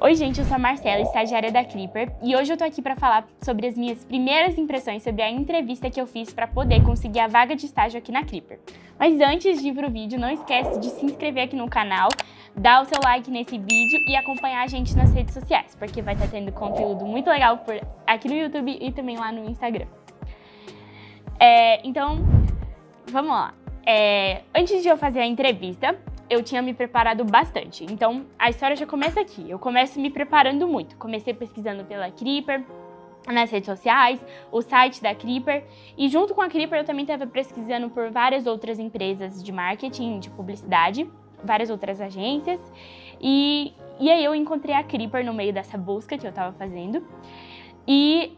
Oi gente, eu sou a Marcela, estagiária da Creeper, e hoje eu tô aqui pra falar sobre as minhas primeiras impressões sobre a entrevista que eu fiz pra poder conseguir a vaga de estágio aqui na Creeper. Mas antes de ir pro vídeo, não esquece de se inscrever aqui no canal, dar o seu like nesse vídeo e acompanhar a gente nas redes sociais, porque vai estar tendo conteúdo muito legal aqui no YouTube e também lá no Instagram. Então, vamos lá. Antes de eu fazer a entrevista, eu tinha me preparado bastante, então a história já começa aqui. Eu começo me preparando muito. Comecei pesquisando pela Creeper, nas redes sociais, o site da Creeper, e junto com a Creeper eu também estava pesquisando por várias outras empresas de marketing, de publicidade, várias outras agências, e aí eu encontrei a Creeper no meio dessa busca que eu estava fazendo, e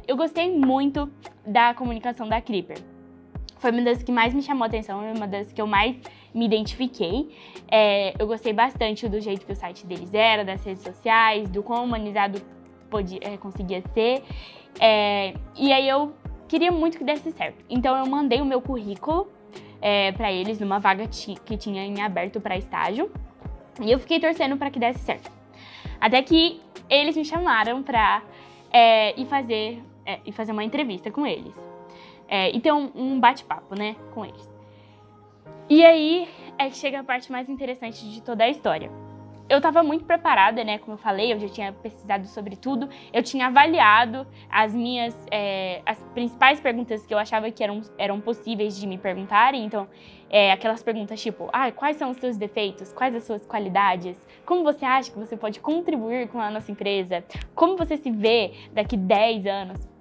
eu gostei muito da comunicação da Creeper. Foi uma das que mais me chamou a atenção, uma das que eu mais me identifiquei. Eu gostei bastante do jeito que o site deles era, das redes sociais, do quão humanizado conseguia ser. E aí eu queria muito que desse certo. Então eu mandei o meu currículo para eles numa vaga que tinha em aberto para estágio. E eu fiquei torcendo para que desse certo. Até que eles me chamaram para ir fazer uma entrevista com eles. E ter um bate-papo, né, com eles. E aí é que chega a parte mais interessante de toda a história. Eu estava muito preparada, né, como eu falei, eu já tinha pesquisado sobre tudo, eu tinha avaliado as principais perguntas que eu achava que eram possíveis de me perguntarem, então, aquelas perguntas tipo, quais são os seus defeitos, quais as suas qualidades, como você acha que você pode contribuir com a nossa empresa, como você se vê daqui 10 anos,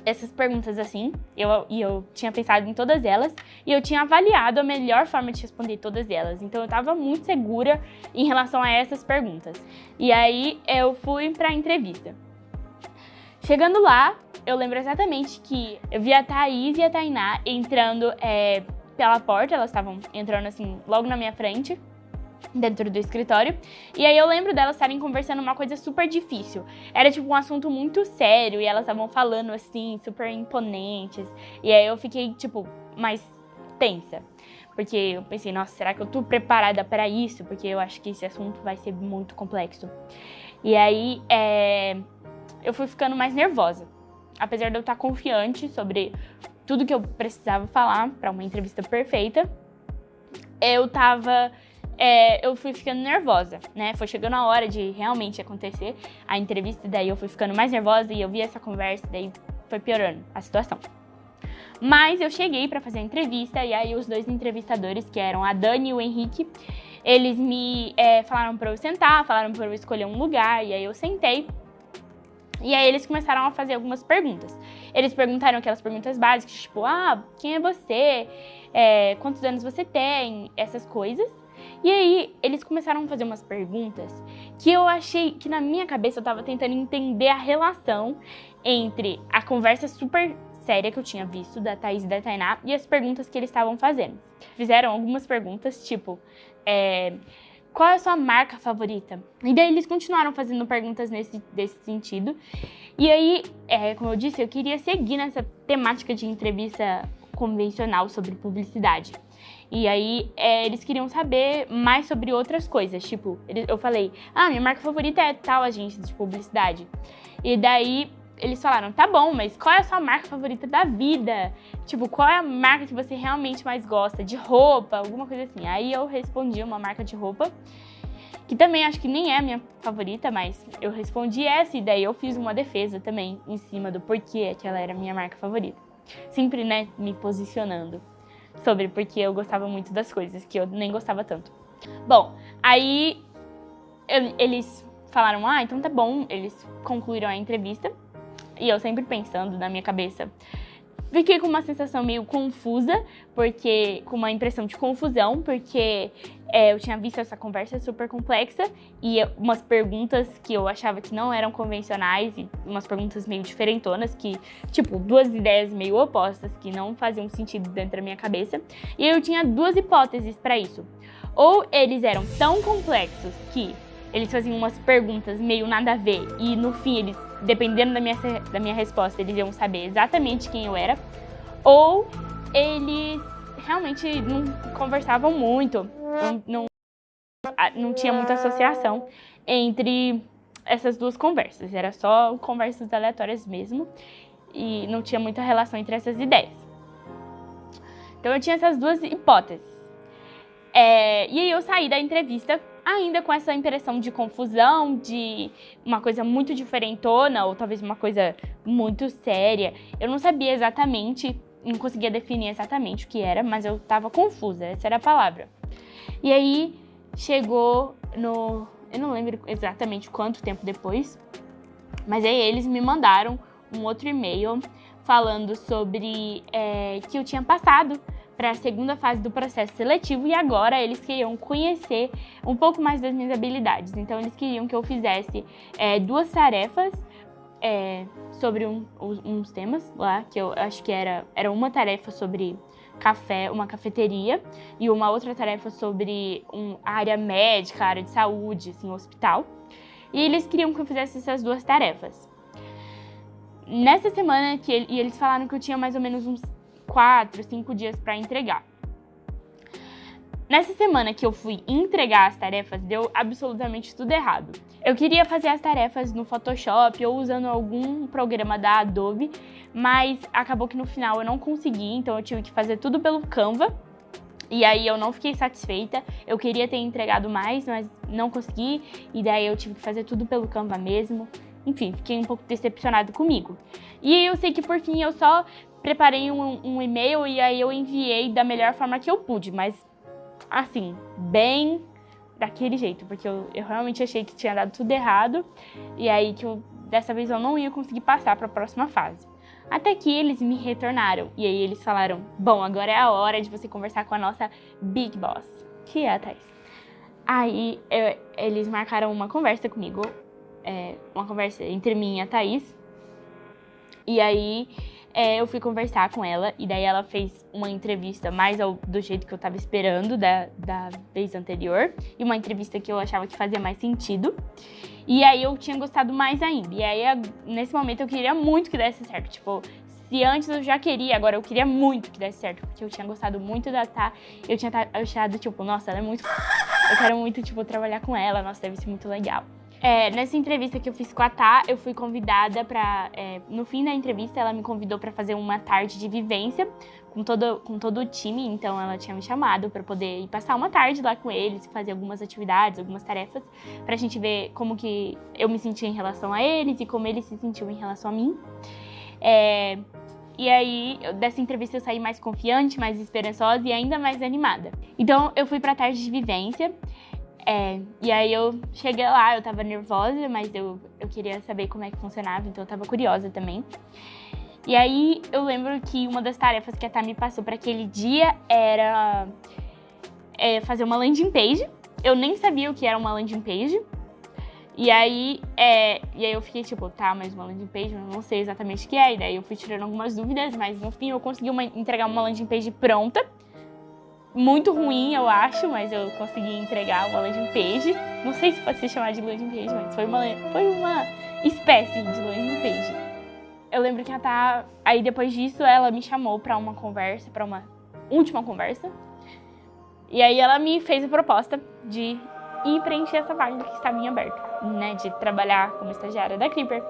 essas perguntas assim, eu tinha pensado em todas elas e eu tinha avaliado a melhor forma de responder todas elas. Então eu estava muito segura em relação a essas perguntas. E aí eu fui para a entrevista. Chegando lá, eu lembro exatamente que eu vi a Thaís e a Tainá entrando pela porta, elas estavam entrando assim logo na minha frente, dentro do escritório, e aí eu lembro delas estarem conversando uma coisa super difícil. Era tipo um assunto muito sério e elas estavam falando assim, super imponentes, e aí eu fiquei tipo mais tensa, porque eu pensei, nossa, será que eu tô preparada para isso? Porque eu acho que esse assunto vai ser muito complexo. E aí eu fui ficando mais nervosa, apesar de eu estar confiante sobre tudo que eu precisava falar para uma entrevista perfeita, eu fui ficando nervosa, né? Foi chegando a hora de realmente acontecer a entrevista, daí eu fui ficando mais nervosa e eu vi essa conversa, daí foi piorando a situação. Mas eu cheguei pra fazer a entrevista e aí os dois entrevistadores, que eram a Dani e o Henrique, eles me falaram pra eu sentar, falaram pra eu escolher um lugar, e aí eu sentei. E aí eles começaram a fazer algumas perguntas. Eles perguntaram aquelas perguntas básicas, tipo, quem é você? Quantos anos você tem? Essas coisas. E aí, eles começaram a fazer umas perguntas que eu achei que na minha cabeça eu tava tentando entender a relação entre a conversa super séria que eu tinha visto da Thaís e da Tainá e as perguntas que eles estavam fazendo. Fizeram algumas perguntas, tipo, qual é a sua marca favorita? E daí eles continuaram fazendo perguntas desse sentido. E aí, como eu disse, eu queria seguir nessa temática de entrevista convencional sobre publicidade. E aí, eles queriam saber mais sobre outras coisas, tipo, eu falei, minha marca favorita é tal agência de publicidade. E daí, eles falaram, tá bom, mas qual é a sua marca favorita da vida? Tipo, qual é a marca que você realmente mais gosta? De roupa, alguma coisa assim. Aí eu respondi uma marca de roupa, que também acho que nem é a minha favorita, mas eu respondi essa e daí eu fiz uma defesa também em cima do porquê que ela era a minha marca favorita. Sempre, né, me posicionando sobre porque eu gostava muito das coisas, que eu nem gostava tanto. Bom, aí eles falaram, então tá bom, eles concluíram a entrevista, e eu sempre pensando na minha cabeça, fiquei com uma sensação meio confusa, com uma impressão de confusão, porque eu tinha visto essa conversa super complexa e umas perguntas que eu achava que não eram convencionais e umas perguntas meio diferentonas, tipo, duas ideias meio opostas que não faziam sentido dentro da minha cabeça. E eu tinha duas hipóteses para isso. Ou eles eram tão complexos que eles faziam umas perguntas meio nada a ver e no fim eles, dependendo da minha resposta, eles iam saber exatamente quem eu era, ou eles realmente não conversavam muito, não tinha muita associação entre essas duas conversas. Era só conversas aleatórias mesmo. E não tinha muita relação entre essas ideias. Então eu tinha essas duas hipóteses. E aí eu saí da entrevista ainda com essa impressão de confusão, de uma coisa muito diferentona, ou talvez uma coisa muito séria. Eu não sabia exatamente, não conseguia definir exatamente o que era, mas eu tava confusa, essa era a palavra. E aí chegou no... Eu não lembro exatamente quanto tempo depois, mas aí eles me mandaram um outro e-mail falando sobre que eu tinha passado para a segunda fase do processo seletivo e agora eles queriam conhecer um pouco mais das minhas habilidades. Então eles queriam que eu fizesse 2 tarefas sobre uns temas lá, que eu acho que era uma tarefa sobre café, uma cafeteria, e uma outra tarefa sobre a área médica, a área de saúde, assim, hospital. E eles queriam que eu fizesse essas 2 tarefas. Nessa semana, e eles falaram que eu tinha mais ou menos uns 4, 5 dias para entregar. Nessa semana que eu fui entregar as tarefas, deu absolutamente tudo errado. Eu queria fazer as tarefas no Photoshop ou usando algum programa da Adobe, mas acabou que no final eu não consegui, então eu tive que fazer tudo pelo Canva. E aí eu não fiquei satisfeita, eu queria ter entregado mais, mas não consegui, e daí eu tive que fazer tudo pelo Canva mesmo. Enfim, fiquei um pouco decepcionada comigo. E eu sei que por fim eu só preparei um e-mail e aí eu enviei da melhor forma que eu pude, mas assim, bem daquele jeito, porque eu realmente achei que tinha dado tudo errado e aí que dessa vez eu não ia conseguir passar para a próxima fase. Até que eles me retornaram e aí eles falaram, bom, agora é a hora de você conversar com a nossa Big Boss, que é a Thaís. Aí eles marcaram uma conversa comigo, uma conversa entre mim e a Thaís, e aí eu fui conversar com ela, e daí ela fez uma entrevista mais do jeito que eu tava esperando da vez anterior, e uma entrevista que eu achava que fazia mais sentido, e aí eu tinha gostado mais ainda, e aí nesse momento eu queria muito que desse certo, tipo, se antes eu já queria, agora eu queria muito que desse certo, porque eu tinha gostado muito da Tá, eu tinha achado, tipo, nossa, ela é muito... Eu quero muito, tipo, trabalhar com ela, nossa, deve ser muito legal. Nessa entrevista que eu fiz com a Tá, eu fui convidada para... no fim da entrevista, ela me convidou para fazer uma tarde de vivência com todo o time, então ela tinha me chamado para poder ir passar uma tarde lá com eles, fazer algumas atividades, algumas tarefas, pra gente ver como que eu me sentia em relação a eles e como eles se sentiam em relação a mim. E aí, dessa entrevista eu saí mais confiante, mais esperançosa e ainda mais animada. Então, eu fui pra tarde de vivência, e aí eu cheguei lá, eu tava nervosa, mas eu queria saber como é que funcionava, então eu tava curiosa também. E aí, eu lembro que uma das tarefas que a Tá me passou pra aquele dia era fazer uma landing page. Eu nem sabia o que era uma landing page. E aí eu fiquei tipo, tá, mas uma landing page, eu não sei exatamente o que é. E daí eu fui tirando algumas dúvidas, mas no fim eu consegui entregar uma landing page pronta. Muito ruim, eu acho, mas eu consegui entregar uma landing page. Não sei se pode ser chamada de landing page, mas foi uma espécie de landing page. Eu lembro que a Tá, aí depois disso, ela me chamou pra uma conversa, pra uma última conversa. E aí ela me fez a proposta de ir preencher essa vaga que estava em aberto, né, de trabalhar como estagiária da Creeper.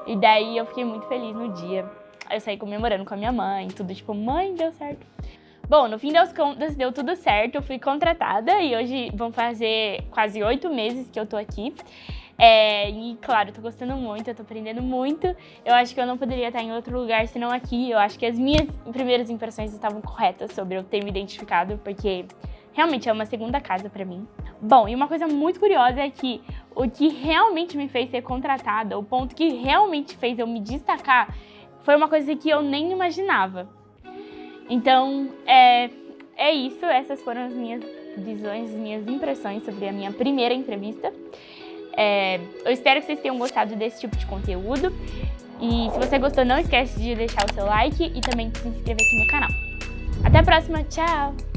E daí eu fiquei muito feliz no dia. Eu saí comemorando com a minha mãe, tudo tipo, mãe, deu certo. Bom, no fim das contas, deu tudo certo, eu fui contratada e hoje vão fazer quase 8 meses que eu tô aqui. E claro, eu tô gostando muito, eu tô aprendendo muito. Eu acho que eu não poderia estar em outro lugar senão aqui. Eu acho que as minhas primeiras impressões estavam corretas sobre eu ter me identificado, porque realmente é uma segunda casa pra mim. Bom, e uma coisa muito curiosa é que o que realmente me fez ser contratada, o ponto que realmente fez eu me destacar, foi uma coisa que eu nem imaginava. Então, é isso. Essas foram as minhas visões, as minhas impressões sobre a minha primeira entrevista. Eu espero que vocês tenham gostado desse tipo de conteúdo. E se você gostou, não esquece de deixar o seu like e também de se inscrever aqui no canal. Até a próxima, tchau!